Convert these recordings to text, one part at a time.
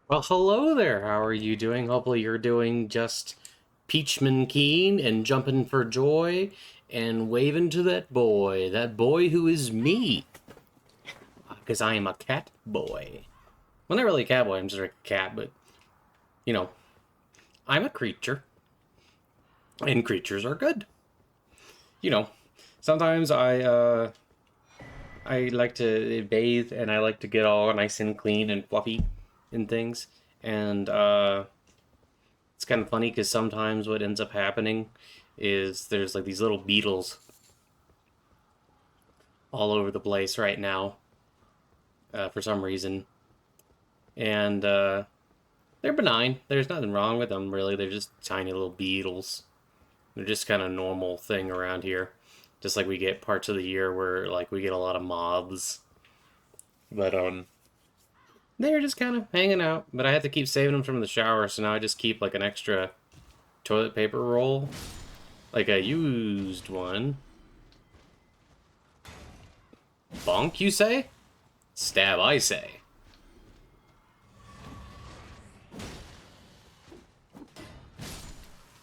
Well, hello there. How are you doing? Hopefully, you're doing just Peachman keen and jumping for joy and waving to that boy who is me, because I am a cat boy. Well, not really a cat boy, I'm just a cat, but you know, I'm a creature, and creatures are good. You know, sometimes I like to bathe and I like to get all nice and clean and fluffy and things, and it's kind of funny because sometimes what ends up happening is there's like these little beetles all over the place right now for some reason, and they're benign. There's nothing wrong with them really. They're just tiny little beetles. They're just kind of normal thing around here. Just like we get parts of the year where like we get a lot of moths, but they're just kind of hanging out. But I had to keep saving them from the shower, so now I just keep like an extra toilet paper roll, like a used one. Bonk, you say? Stab, I say.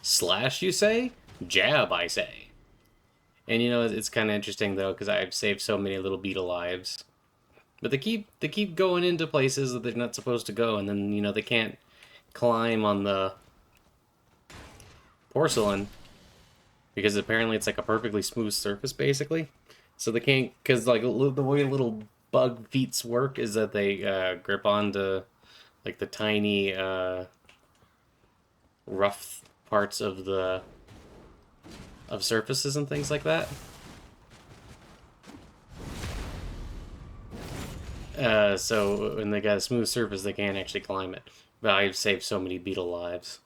Slash, you say? Jab, I say. And you know, it's kind of interesting though, because I've saved so many little beetle lives. But they keep going into places that they're not supposed to go, and then they can't climb on the porcelain because apparently it's like a perfectly smooth surface, basically. So they can't, because like the way little bug feets work is that they grip onto like the tiny rough parts of surfaces and things like that. So when they got a smooth surface, they can't actually climb it. But I've saved so many beetle lives.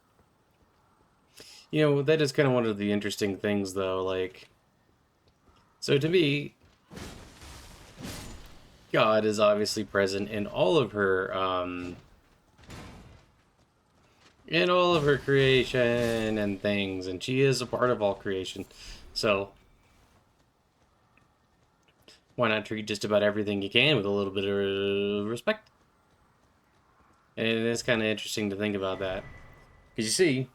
You know, that is kind of one of the interesting things, though. Like, so to me, God is obviously present in all of her creation and things, and she is a part of all creation. So why not treat just about everything you can with a little bit of respect? And it's kind of interesting to think about that. Because you see,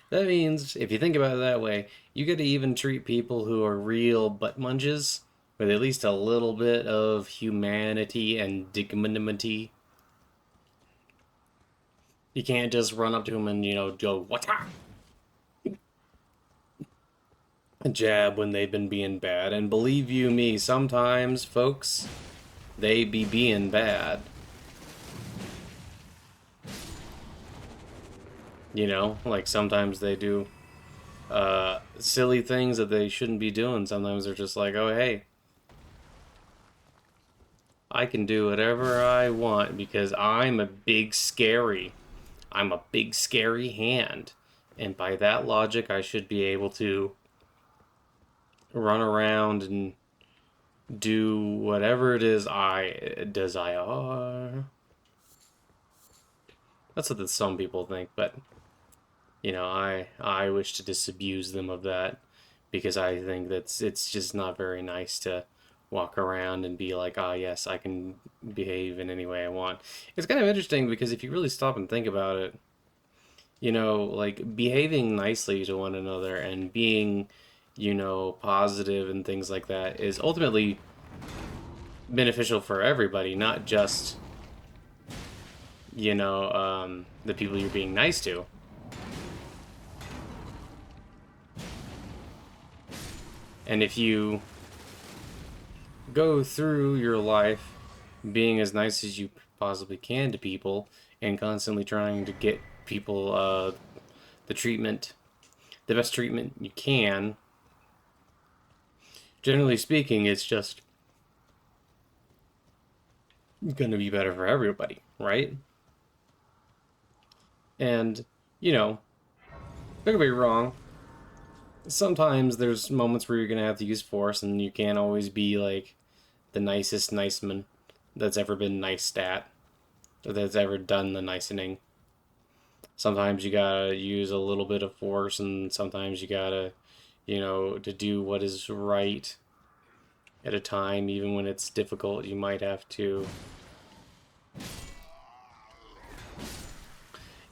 that means, if you think about it that way, you get to even treat people who are real butt munches with at least a little bit of humanity and dignity. You can't just run up to them and, go, what's up? Jab when they've been being bad. And believe you me, sometimes, folks, they be being bad. Like sometimes they do silly things that they shouldn't be doing. Sometimes they're just like, oh, hey, I can do whatever I want because I'm a big scary. I'm a big scary hand. And by that logic, I should be able to run around and do whatever it is I desire. That's what some people think, but I wish to disabuse them of that because I think it's just not very nice to walk around and be like, ah, yes, I can behave in any way I want. It's kind of interesting because if you really stop and think about it, like behaving nicely to one another and being, positive and things like that is ultimately beneficial for everybody, not just, the people you're being nice to. And if you go through your life being as nice as you possibly can to people and constantly trying to get people the treatment, the best treatment you can, generally speaking, it's just going to be better for everybody, right? And, don't get me wrong, sometimes there's moments where you're going to have to use force and you can't always be like the nicest nice man that's ever been nice at or that's ever done the nicening. Sometimes you gotta use a little bit of force, and sometimes you gotta, to do what is right at a time, even when it's difficult, you might have to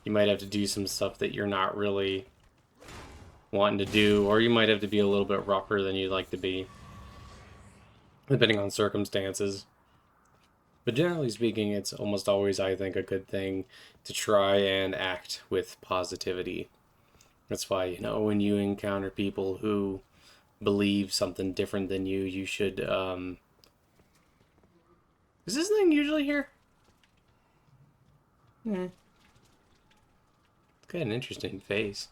You might have to do some stuff that you're not really wanting to do, or you might have to be a little bit rougher than you'd like to be, depending on circumstances. But generally speaking, it's almost always, I think, a good thing to try and act with positivity. That's why, you know, when you encounter people who believe something different than you, you should, Is this thing usually here? Hmm. It's got an interesting face.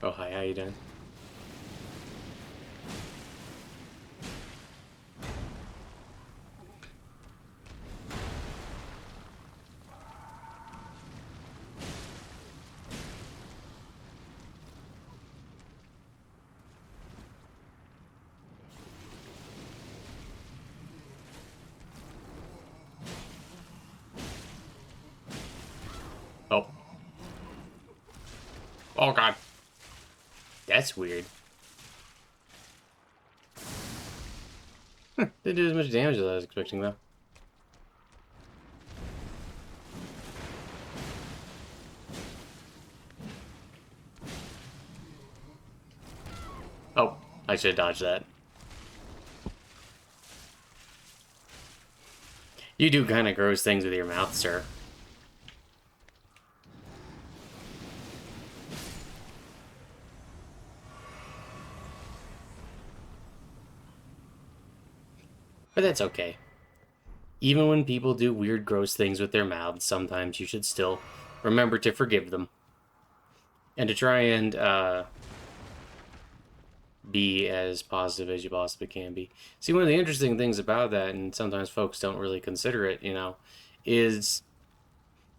Oh, hi, how you doing? Oh. Oh, God. That's weird. Didn't do as much damage as I was expecting, though. Oh, I should have dodged that. You do kind of gross things with your mouth, sir. But that's okay. Even when people do weird, gross things with their mouths, sometimes you should still remember to forgive them. And to try and be as positive as you possibly can be. See, one of the interesting things about that, and sometimes folks don't really consider it, you know, is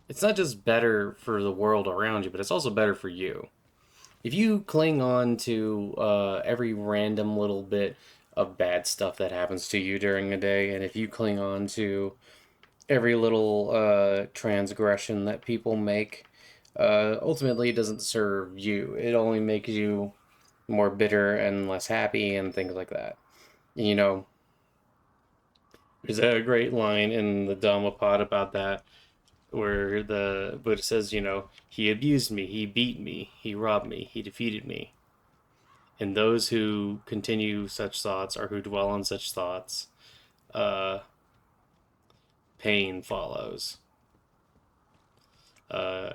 it's not just better for the world around you, but it's also better for you. If you cling on to every random little bit of bad stuff that happens to you during a day, and if you cling on to every little transgression that people make, ultimately it doesn't serve you. It only makes you more bitter and less happy and things like that. You know, there's a great line in the Dhammapada about that where the Buddha says, you know, he abused me, he beat me, he robbed me, he defeated me. And those who continue such thoughts or who dwell on such thoughts, uh, pain follows. Uh,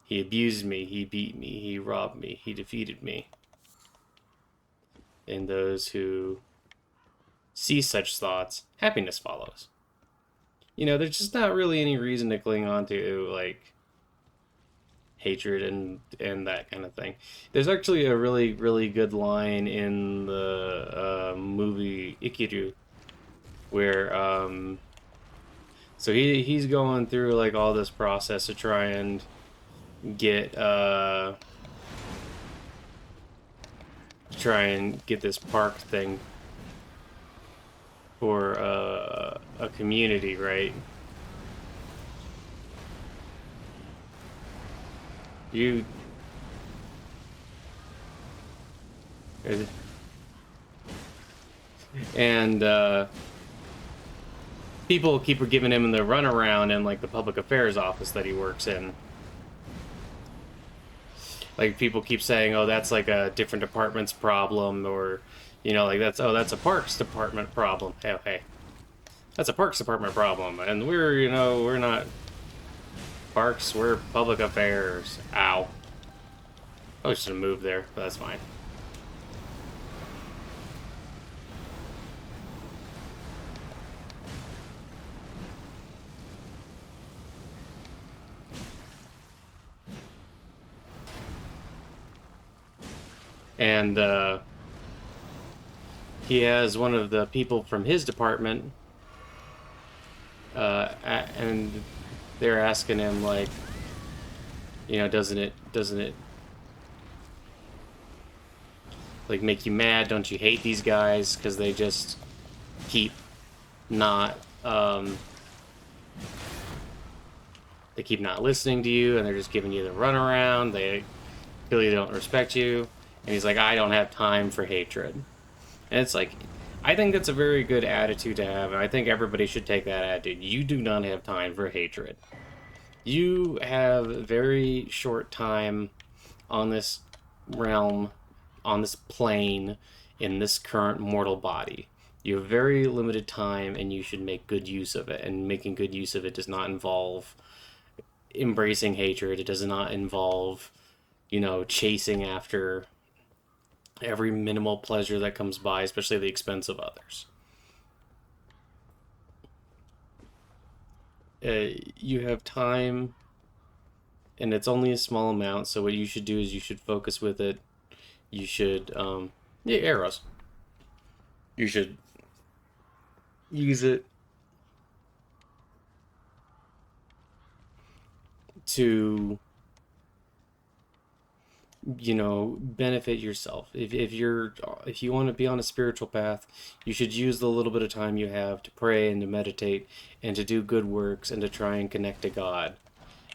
he abused me, he beat me, he robbed me, he defeated me. And those who see such thoughts, happiness follows. You know, there's just not really any reason to cling on to, like, hatred and that kind of thing. There's actually a really good line in the movie Ikiru where so he's going through like all this process to try and get this park thing for a community, right? You and people keep giving him the runaround in like the public affairs office that he works in. Like people keep saying, "Oh, that's like a different department's problem," or you know, like that's a Parks Department problem. Hey, that's a Parks Department problem, and we're not Parks, we're public affairs. Ow! I should have moved there, but that's fine. And he has one of the people from his department, and they're asking him like, you know, doesn't it like make you mad? Don't you hate these guys because they just keep not they keep not listening to you and they're just giving you the runaround. They really don't respect you. And he's like, I don't have time for hatred. And it's like, I think that's a very good attitude to have, and I think everybody should take that attitude. You do not have time for hatred. You have very short time on this realm, on this plane, in this current mortal body. You have very limited time, and you should make good use of it. And making good use of it does not involve embracing hatred. It does not involve, chasing after every minimal pleasure that comes by, especially at the expense of others. You have time, and it's only a small amount. So what you should do is you should focus with it. You should, yeah, arrows. You should use it to, benefit yourself. If you want to be on a spiritual path, you should use the little bit of time you have to pray and to meditate and to do good works and to try and connect to God.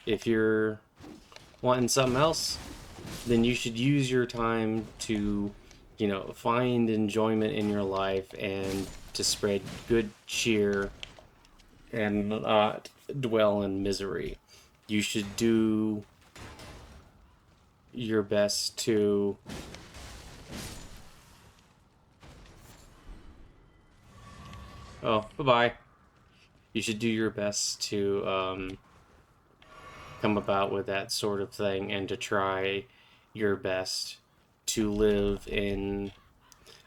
If you're wanting something else, then you should use your time to, find enjoyment in your life and to spread good cheer and not dwell in misery. You should do your best to bye-bye. You should do your best to come about with that sort of thing and to try your best to live in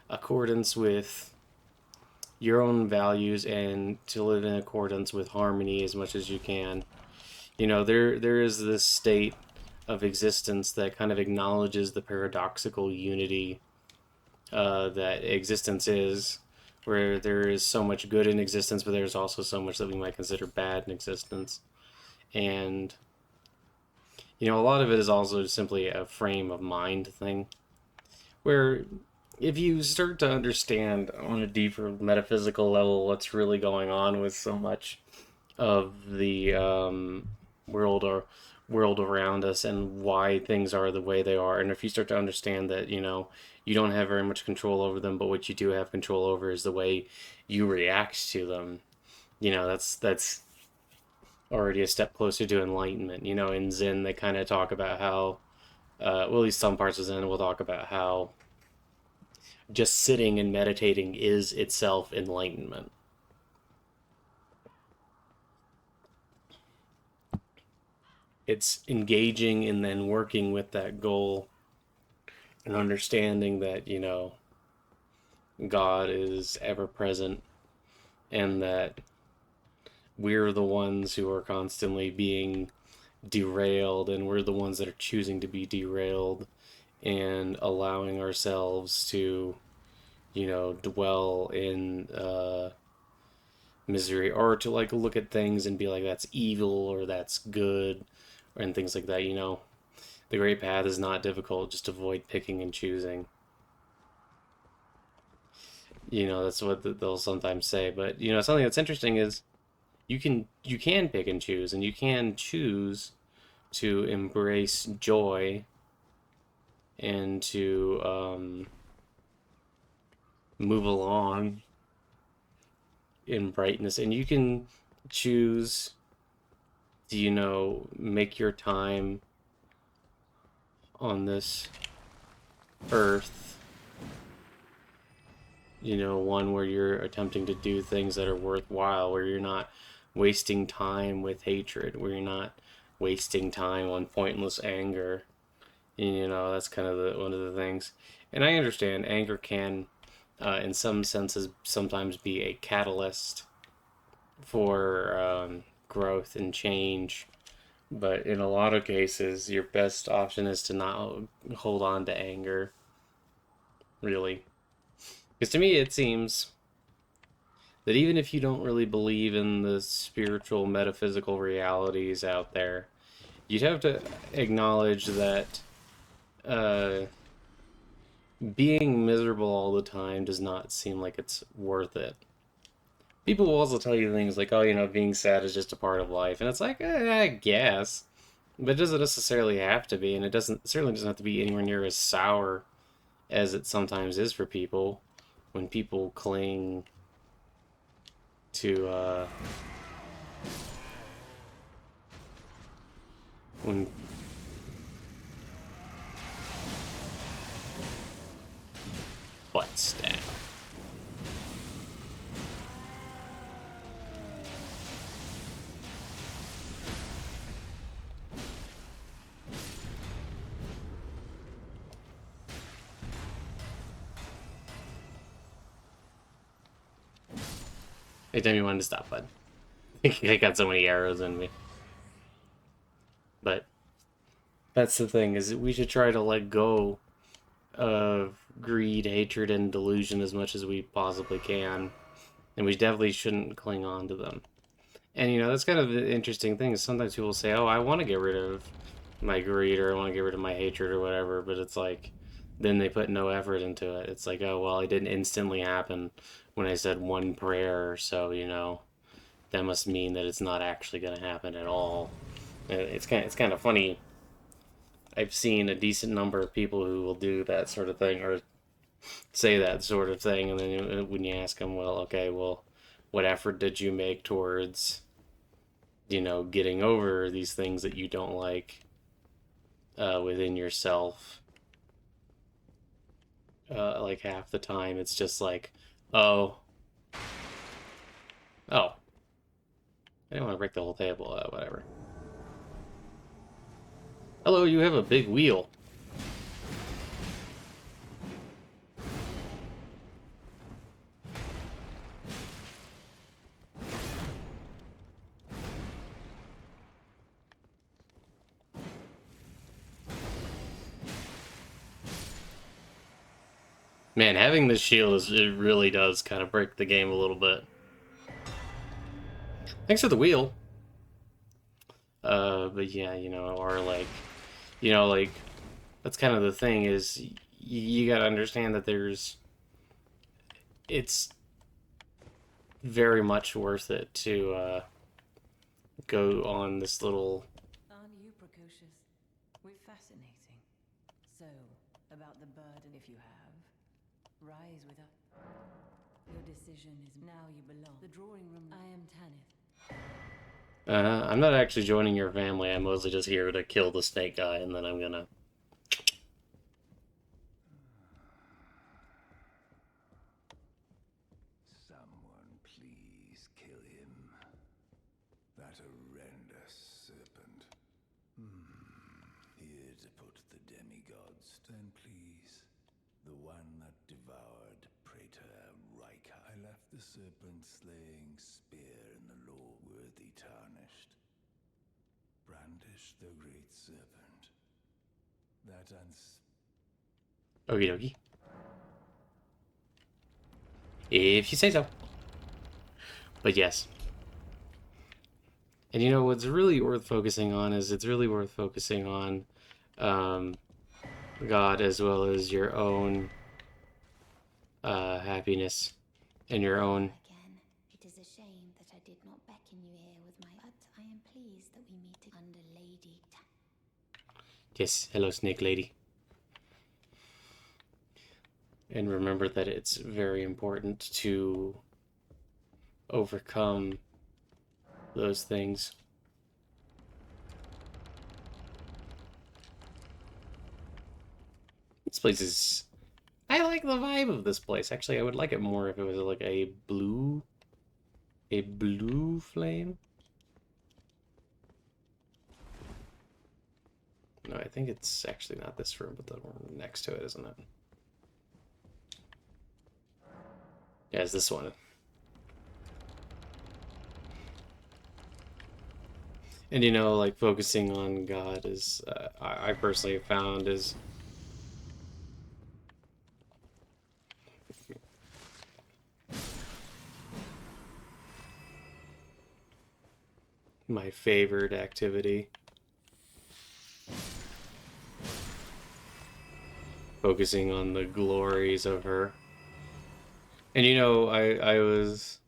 accordance with your own values and to live in accordance with harmony as much as you can. There is this state of existence that kind of acknowledges the paradoxical unity that existence is, where there is so much good in existence, but there's also so much that we might consider bad in existence. And, a lot of it is also simply a frame of mind thing, where if you start to understand on a deeper metaphysical level what's really going on with so much of the world or world around us and why things are the way they are, and if you start to understand that you don't have very much control over them, but what you do have control over is the way you react to them, that's already a step closer to enlightenment. In Zen they kind of talk about how well, at least some parts of Zen will talk about how just sitting and meditating is itself enlightenment. It's engaging and then working with that goal and understanding that, God is ever present and that we're the ones who are constantly being derailed, and we're the ones that are choosing to be derailed and allowing ourselves to, dwell in misery, or to look at things and be like, that's evil or that's good, and things like that. The great path is not difficult, just avoid picking and choosing. That's what they'll sometimes say. But something that's interesting is you can pick and choose, and you can choose to embrace joy and to move along in brightness, and you can choose to make your time on this earth one where you're attempting to do things that are worthwhile, where you're not wasting time with hatred, where you're not wasting time on pointless anger. That's kind of one of the things. And I understand anger can, in some senses, sometimes be a catalyst for growth and change. But in a lot of cases, your best option is to not hold on to anger, really. Because to me, it seems that even if you don't really believe in the spiritual, metaphysical realities out there, you'd have to acknowledge that being miserable all the time does not seem like it's worth it. People will also tell you things like, oh, being sad is just a part of life. And it's like, I guess. But it doesn't necessarily have to be, and it certainly doesn't have to be anywhere near as sour as it sometimes is for people when people cling to When butt stab. Anytime you wanted to stop, bud. I got so many arrows in me. But that's the thing, is that we should try to let go of greed, hatred, and delusion as much as we possibly can. And we definitely shouldn't cling on to them. And, you know, that's kind of the interesting thing, is sometimes people say, oh, I want to get rid of my greed, or I want to get rid of my hatred, or whatever, but it's like, then they put no effort into it. It's like, oh, well, it didn't instantly happen when I said one prayer, so, you know, that must mean that it's not actually going to happen at all. It's kind of funny. I've seen a decent number of people who will do that sort of thing, or say that sort of thing, and then when you ask them, well, okay, well, what effort did you make towards, you know, getting over these things that you don't like within yourself? Like half the time, it's just like, oh, I didn't want to break the whole table. Whatever. Hello, you have a big wheel. Man, having this shield it really does kind of break the game a little bit. Thanks for the wheel. But yeah, you know, or like, you know, like, that's kind of the thing, is you gotta understand that it's very much worth it to go on this little. Aren't you precocious? We're fascinating. So, about the burden, if you have, rise with us. Your decision is now you belong. The drawing room. I am Tanith. I'm not actually joining your family. I'm mostly just here to kill the snake guy, and then I'm gonna. Someone please kill him. That horrendous serpent. Here to put the demigods. Then please, the one that devoured Praetor Rika. I left the serpent-slaying spear in the law worthy tarnished. Brandish the great serpent. That Okie dokie. If you say so. But yes. And you know what's really worth focusing on is it's really worth focusing on God, as well as your own happiness and your own. Again, it is a shame that I did not beckon you here with my. But I am pleased that we meet under Lady. Yes, hello, Snake Lady. And remember that it's very important to overcome those things. This place is... I like the vibe of this place. Actually, I would like it more if it was like a blue flame. No, I think it's actually not this room, but the one next to it, isn't it? Yeah, it's this one. And you know, like, focusing on God is, I personally have found is my favorite activity. Focusing on the glories of her. And you know, I was,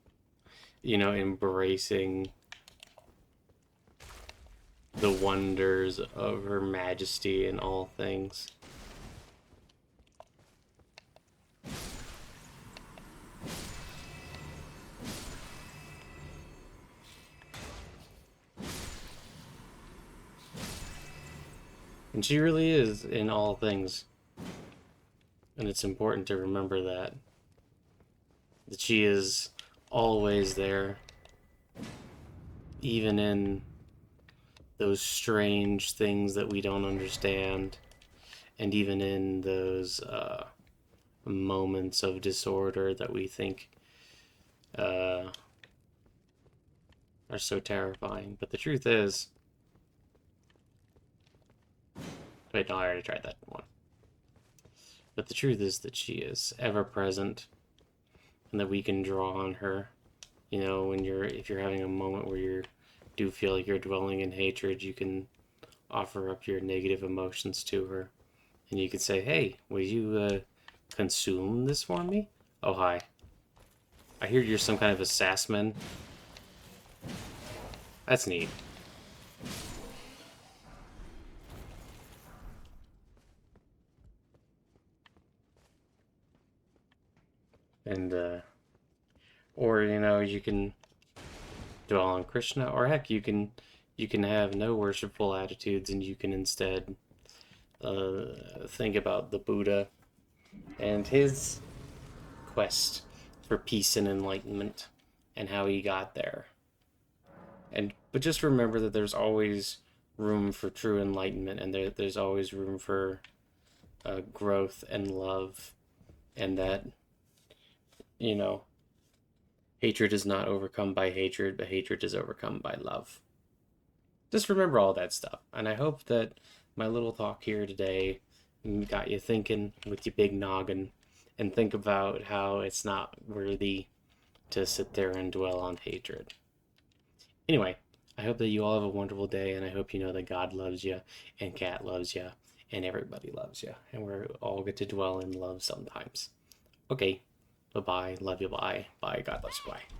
you know, embracing the wonders of her majesty in all things. And she really is in all things. And it's important to remember that. That she is always there. Even in those strange things that we don't understand. And even in those moments of disorder that we think are so terrifying. But the truth is... Wait, no, I already tried that one. But the truth is that she is ever present and that we can draw on her. You know, when if you're having a moment where you do feel like you're dwelling in hatred, you can offer up your negative emotions to her. And you could say, hey, will you consume this for me? Oh, hi. I hear you're some kind of assassin. That's neat. And, or, you know, you can dwell on Krishna, or heck, you can have no worshipful attitudes, and you can instead think about the Buddha and his quest for peace and enlightenment, and how he got there. But just remember that there's always room for true enlightenment, and there's always room for growth and love, and that, you know, hatred is not overcome by hatred, but hatred is overcome by love. Just remember all that stuff. And I hope that my little talk here today got you thinking with your big noggin, and think about how it's not worthy to sit there and dwell on hatred. Anyway, I hope that you all have a wonderful day, and I hope you know that God loves you, and Cat loves you, and everybody loves you, and we're all get to dwell in love sometimes. Okay, bye-bye, love you, bye, bye, God bless you, bye.